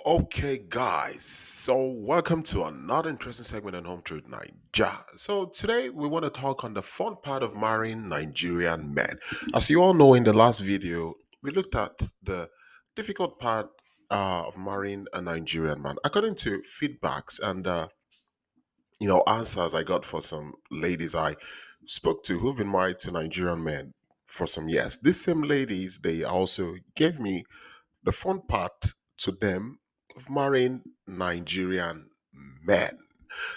Okay, guys, so welcome to another interesting segment on Home Truth Nigeria. So, today we want to talk on the fun part of marrying Nigerian men. As you all know, in the last video, we looked at the difficult part of marrying a Nigerian man. According to feedbacks and answers I got for some ladies I spoke to who've been married to Nigerian men for some years, these same ladies they also gave me the fun part to them of marrying Nigerian men.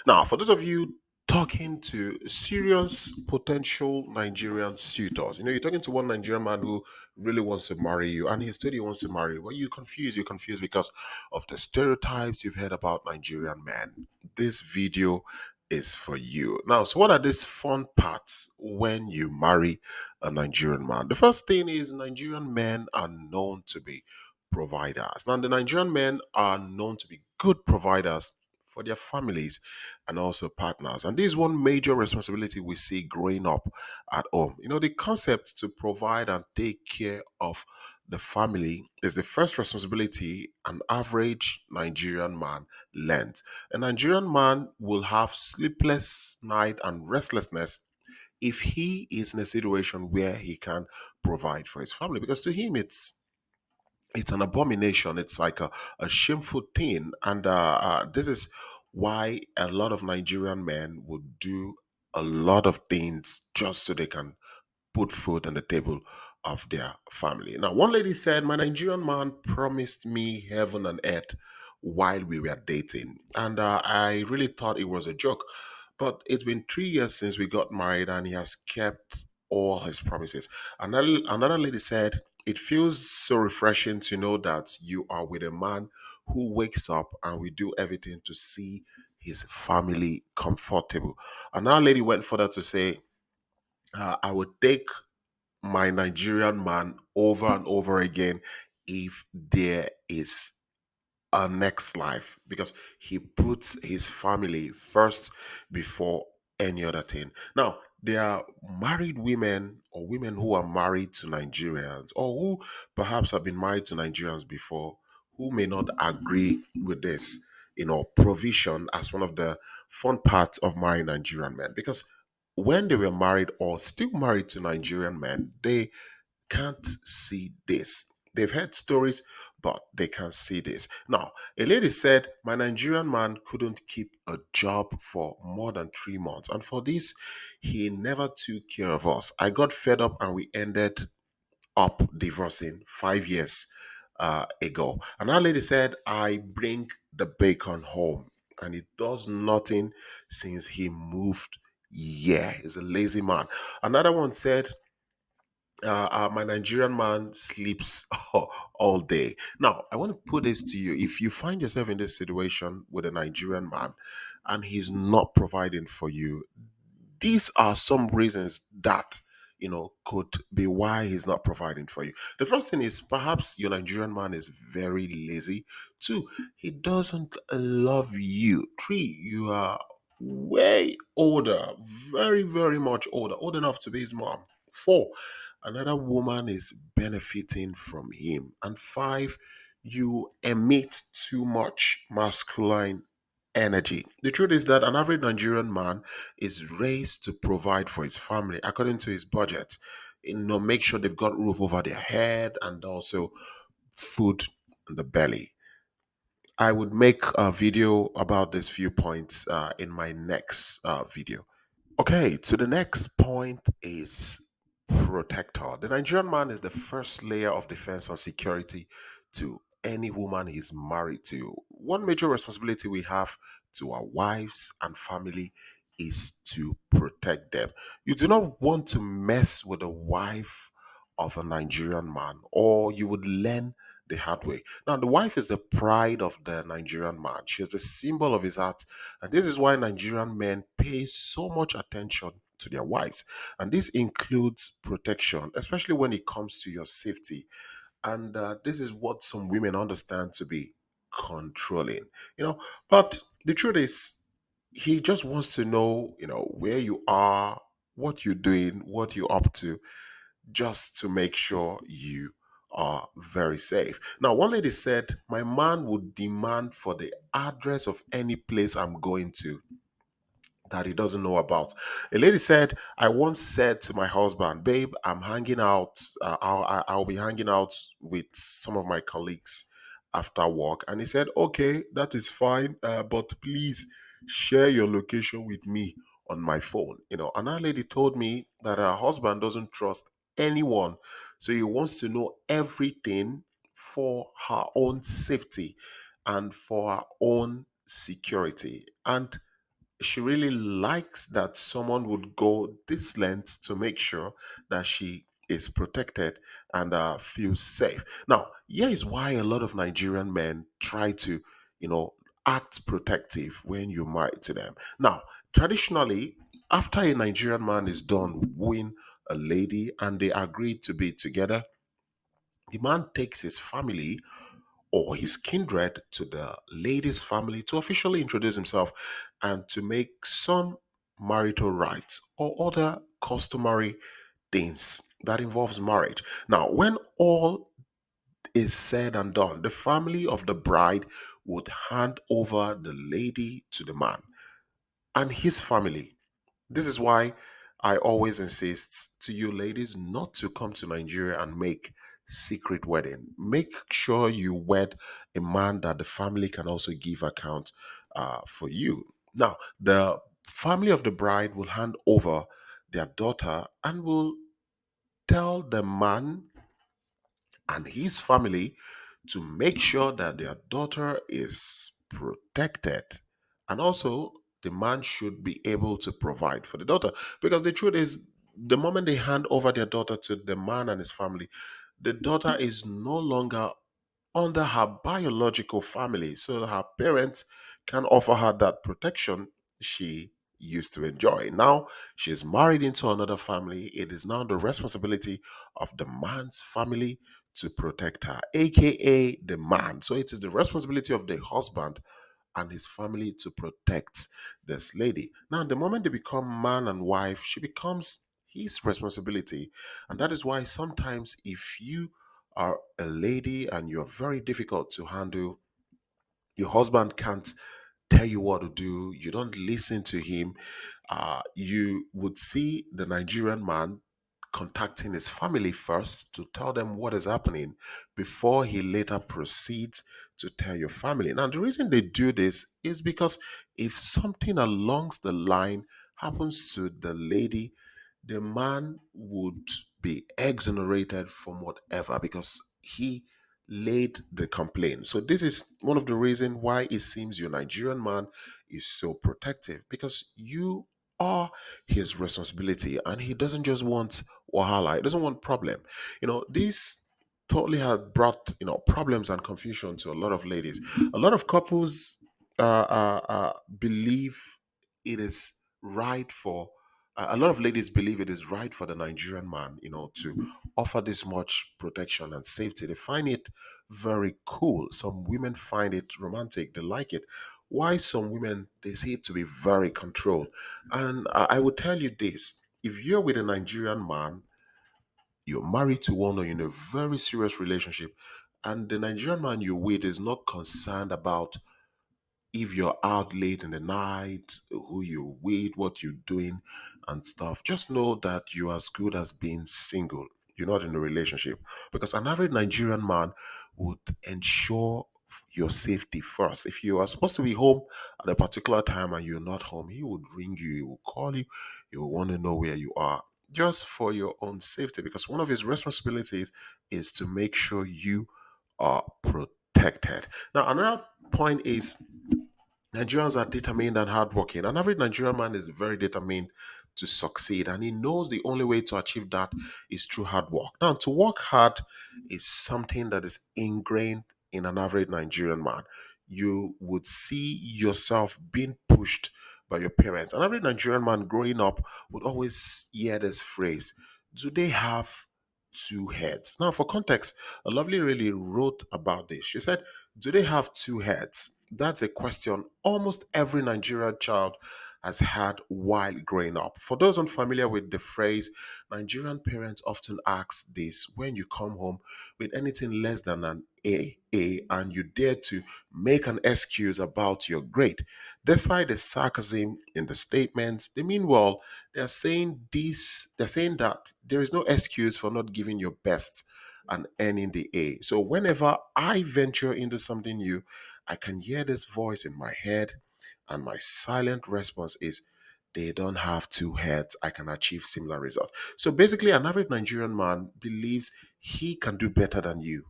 Now, for those of you talking to serious potential Nigerian suitors, you're talking to one Nigerian man who really wants to marry you and he still wants to marry you. Well, you're confused because of the stereotypes you've heard about Nigerian men. This video is for you. Now, so what are these fun parts when you marry a Nigerian man? The first thing is Nigerian men are known to be providers. Now, the Nigerian men are known to be good providers for their families and also partners. And this is one major responsibility we see growing up at home. The concept to provide and take care of the family is the first responsibility an average Nigerian man learns. A Nigerian man will have sleepless night and restlessness if he is in a situation where he can provide for his family because to him it's an abomination. It's like a shameful thing. And this is why a lot of Nigerian men would do a lot of things just so they can put food on the table of their family. Now, one lady said, my Nigerian man promised me heaven and earth while we were dating. And I really thought it was a joke. But it's been 3 years since we got married and he has kept all his promises. Another lady said, it feels so refreshing to know that you are with a man who wakes up and we do everything to see his family comfortable. Another lady went further to say, I would take my Nigerian man over and over again if there is a next life because he puts his family first before any other thing. Now, there are married women or women who are married to Nigerians or who perhaps have been married to Nigerians before who may not agree with this, provision as one of the fun parts of marrying Nigerian men because when they were married or still married to Nigerian men, they can't see this. They've heard stories, but they can't see this. Now, a lady said, my Nigerian man couldn't keep a job for more than 3 months. And for this, he never took care of us. I got fed up and we ended up divorcing 5 years ago. And that lady said, I bring the bacon home and he does nothing since he moved. Yeah, he's a lazy man. Another one said, my Nigerian man sleeps all day. Now, I want to put this to you. If you find yourself in this situation with a Nigerian man and he's not providing for you, these are some reasons that could be why he's not providing for you. The first thing is perhaps your Nigerian man is very lazy. Two, he doesn't love you. Three, you are way older, very, very much older, old enough to be his mom. Four, another woman is benefiting from him. And five, you emit too much masculine energy. The truth is that an average Nigerian man is raised to provide for his family according to his budget. Make sure they've got roof over their head and also food in the belly. I would make a video about these few points in my next video. Okay, so the next point is protector. The Nigerian man is the first layer of defense and security to any woman he's married to. One major responsibility we have to our wives and family is to protect them. You do not want to mess with the wife of a Nigerian man, or you would learn the hard way. Now, the wife is the pride of the Nigerian man. She is the symbol of his heart, and this is why Nigerian men pay so much attention to their wives. And this includes protection, especially when it comes to your safety. And this is what some women understand to be controlling, But the truth is, he just wants to know, where you are what you're doing, what you're up to, just to make sure you are very safe. Now, one lady said, my man would demand for the address of any place I'm going to that he doesn't know about. A lady said, I once said to my husband, babe, I'm hanging out, I'll be hanging out with some of my colleagues after work. And he said, okay, that is fine, but please share your location with me on my phone. Another lady told me that her husband doesn't trust anyone. So he wants to know everything for her own safety and for her own security. And she really likes that someone would go this length to make sure that she is protected and feels safe. Now, here is why a lot of Nigerian men try to, act protective when you marry to them. Now, traditionally, after a Nigerian man is done wooing a lady and they agree to be together, the man takes his family or his kindred to the lady's family to officially introduce himself and to make some marital rites or other customary things that involves marriage. Now, when all is said and done, the family of the bride would hand over the lady to the man and his family. This is why I always insist to you ladies not to come to Nigeria and make secret wedding. Make sure you wed a man that the family can also give account for you. Now, the family of the bride will hand over their daughter and will tell the man and his family to make sure that their daughter is protected. And also, the man should be able to provide for the daughter. Because the truth is, the moment they hand over their daughter to the man and his family, the daughter is no longer under her biological family. So her parents can offer her that protection she used to enjoy. Now she's married into another family. It is now the responsibility of the man's family to protect her, aka the man. So it is the responsibility of the husband and his family to protect this lady. Now, the moment they become man and wife, she becomes his responsibility. And that is why sometimes if you are a lady and you're very difficult to handle, your husband can't tell you what to do, you don't listen to him, you would see the Nigerian man contacting his family first to tell them what is happening before he later proceeds to tell your family. Now, the reason they do this is because if something along the line happens to the lady, the man would be exonerated from whatever because he laid the complaint. So this is one of the reasons why it seems your Nigerian man is so protective because you are his responsibility and he doesn't just want wahala, he doesn't want problem. This totally had brought problems and confusion to a lot of ladies. A lot of couples believe it is right for a lot of ladies believe it is right for the Nigerian man, to offer this much protection and safety. They find it very cool. Some women find it romantic. They like it. Why some women they see it to be very controlled. And I will tell you this: if you're with a Nigerian man, you're married to one or you're in a very serious relationship, and the Nigerian man you're with is not concerned about if you're out late in the night, who you're with, what you're doing, and stuff, just know that you're as good as being single. You're not in a relationship. Because an average Nigerian man would ensure your safety first. If you are supposed to be home at a particular time and you're not home, he would ring you, he will call you, he will want to know where you are. Just for your own safety, because one of his responsibilities is to make sure you are protected. Now, another point is Nigerians are determined and hardworking. An average Nigerian man is very determined to succeed, and he knows the only way to achieve that is through hard work. Now, to work hard is something that is ingrained in an average Nigerian man. You would see yourself being pushed by your parents. An average Nigerian man growing up would always hear this phrase: do they have two heads? Now, for context, a lovely really wrote about this. She said, do they have two heads? That's a question almost every Nigerian child has had while growing up. For those unfamiliar with the phrase, Nigerian parents often ask this when you come home with anything less than an A, and you dare to make an excuse about your grade. Despite the sarcasm in the statements, they mean well. They're saying that there is no excuse for not giving your best and earning the A. So whenever I venture into something new, I can hear this voice in my head, and my silent response is, they don't have two heads. I can achieve similar results. So basically, an average Nigerian man believes he can do better than you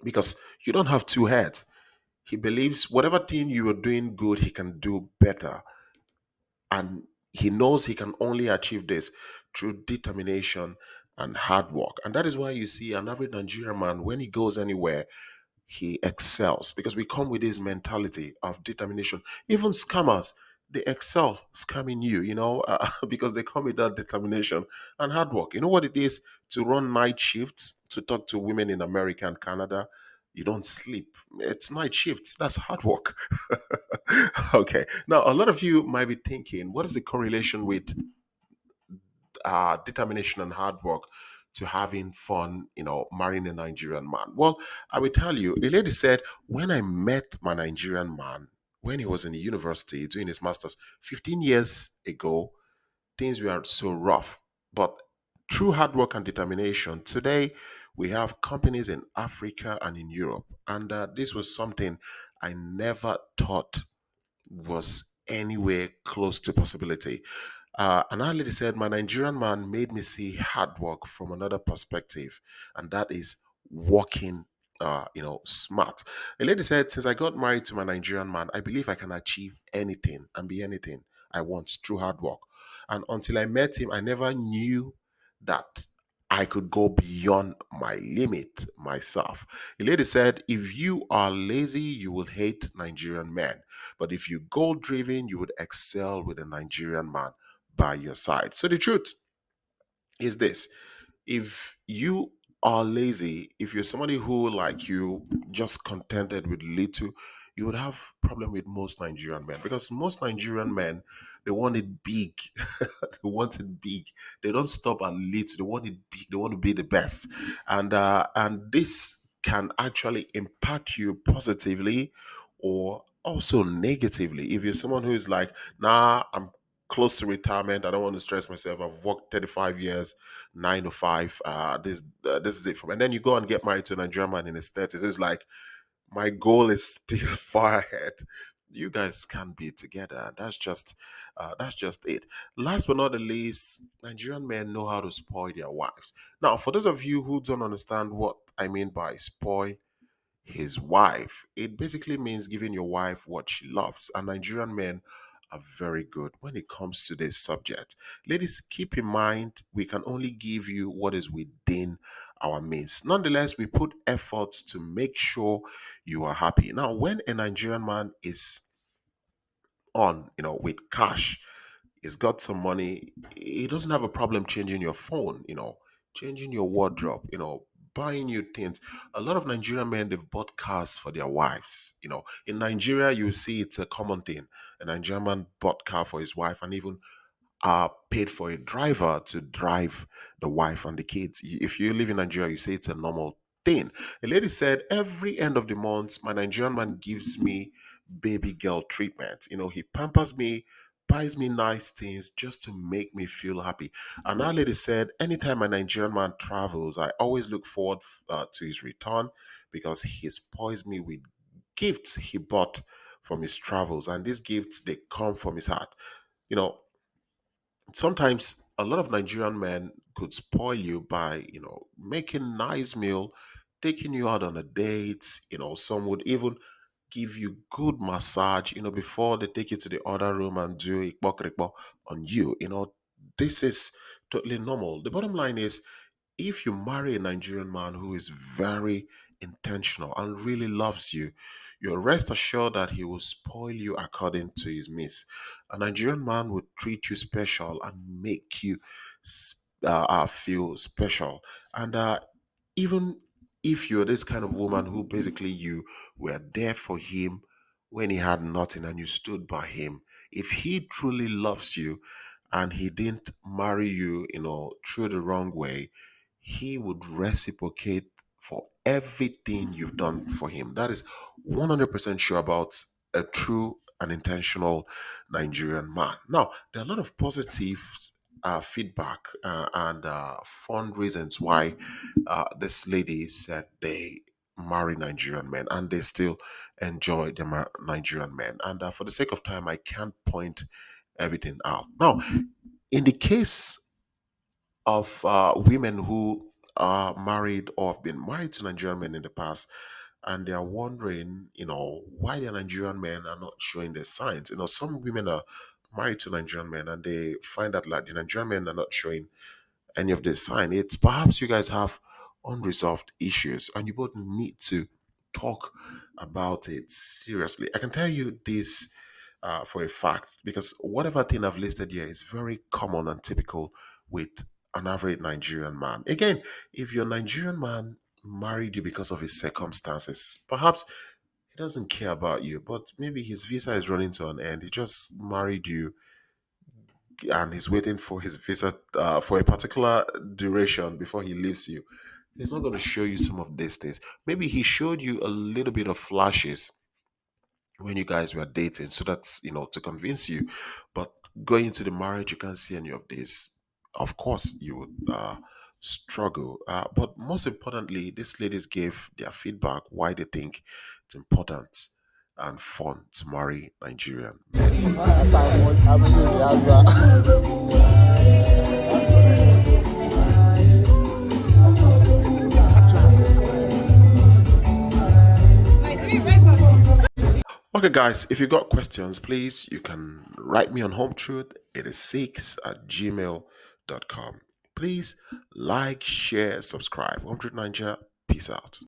because you don't have two heads. He believes whatever thing you are doing good, he can do better. And he knows he can only achieve this through determination and hard work. And that is why you see an average Nigerian man, when he goes anywhere, he excels because we come with this mentality of determination. Even scammers, they excel scamming you, because they come with that determination and hard work. You know what it is to run night shifts, to talk to women in America and Canada? You don't sleep. It's night shifts. That's hard work. Okay. Now, a lot of you might be thinking, what is the correlation with determination and hard work to having fun, marrying a Nigerian man? Well, I will tell you, a lady said, when I met my Nigerian man, when he was in the university doing his master's 15 years ago, things were so rough. But through hard work and determination, today we have companies in Africa and in Europe. And this was something I never thought was anywhere close to possibility. And our lady said, my Nigerian man made me see hard work from another perspective, and that is working, smart. A lady said, since I got married to my Nigerian man, I believe I can achieve anything and be anything I want through hard work. And until I met him, I never knew that I could go beyond my limit myself. A lady said, if you are lazy, you will hate Nigerian men. But if you goal driven, you would excel with a Nigerian man by your side. So the truth is this: if you are lazy, if you're somebody who like you just contented with little, you would have problem with most Nigerian men because most Nigerian men, they want it big. They want it big. They don't stop at little. They want it big. They want to be the best, and this can actually impact you positively or also negatively. If you're someone who is like, nah, I'm close to retirement, I don't want to stress myself. I've worked 35 years, 9 to 5. This is it from. And then you go and get married to a Nigerian man in his 30s. It's like, my goal is still far ahead. You guys can't be together. That's just it. Last but not the least, Nigerian men know how to spoil their wives. Now, for those of you who don't understand what I mean by spoil his wife, it basically means giving your wife what she loves. And Nigerian men are very good when it comes to this subject. Ladies, keep in mind we can only give you what is within our means. Nonetheless, we put efforts to make sure you are happy. Now, when a Nigerian man is on, with cash, he's got some money, he doesn't have a problem changing your phone, changing your wardrobe, buying you things. A lot of Nigerian men, they've bought cars for their wives. In Nigeria, you see it's a common thing. A Nigerian man bought car for his wife and even paid for a driver to drive the wife and the kids. If you live in Nigeria, you say it's a normal thing. A lady said, every end of the month, my Nigerian man gives me baby girl treatment. He pampers me, buys me nice things just to make me feel happy. And that lady said, anytime my Nigerian man travels, I always look forward to his return because he spoils me with gifts he bought from his travels. And these gifts, they come from his heart. You know, Sometimes a lot of Nigerian men could spoil you by, making nice meal, taking you out on a date. Some would even give you good massage, before they take you to the other room and do ikpok on you. This is totally normal. The bottom line is, if you marry a Nigerian man who is very intentional and really loves you, you're rest assured that he will spoil you according to his means. A Nigerian man will treat you special and make you feel special. And even if you're this kind of woman who basically you were there for him when he had nothing and you stood by him, If he truly loves you and he didn't marry you, through the wrong way, he would reciprocate for everything you've done for him. That is 100% sure about a true and intentional Nigerian man. Now, there are a lot of positive feedback and fun reasons why this lady said they marry Nigerian men and they still enjoy the Nigerian men. And for the sake of time, I can't point everything out. Now, in the case of women who are married or have been married to Nigerian men in the past, and they are wondering, why the Nigerian men are not showing their signs. Some women are married to Nigerian men and they find that like the Nigerian men are not showing any of this sign. It's perhaps you guys have unresolved issues and you both need to talk about it seriously. I can tell you this for a fact because whatever thing I've listed here is very common and typical with an average Nigerian man. Again, if your Nigerian man married you because of his circumstances, perhaps he doesn't care about you, but maybe his visa is running to an end. He just married you and he's waiting for his visa for a particular duration before he leaves you. He's not going to show you some of these things. Maybe he showed you a little bit of flashes when you guys were dating, so that's to convince you. But going into the marriage, you can't see any of this. Of course, you would struggle. But most importantly, these ladies gave their feedback why they think it's important and fun to marry Nigerian. Okay, guys, if you got questions, please, you can write me on hometruth86 at gmail.com. Please like, share, subscribe. Home Truth Nigeria, peace out.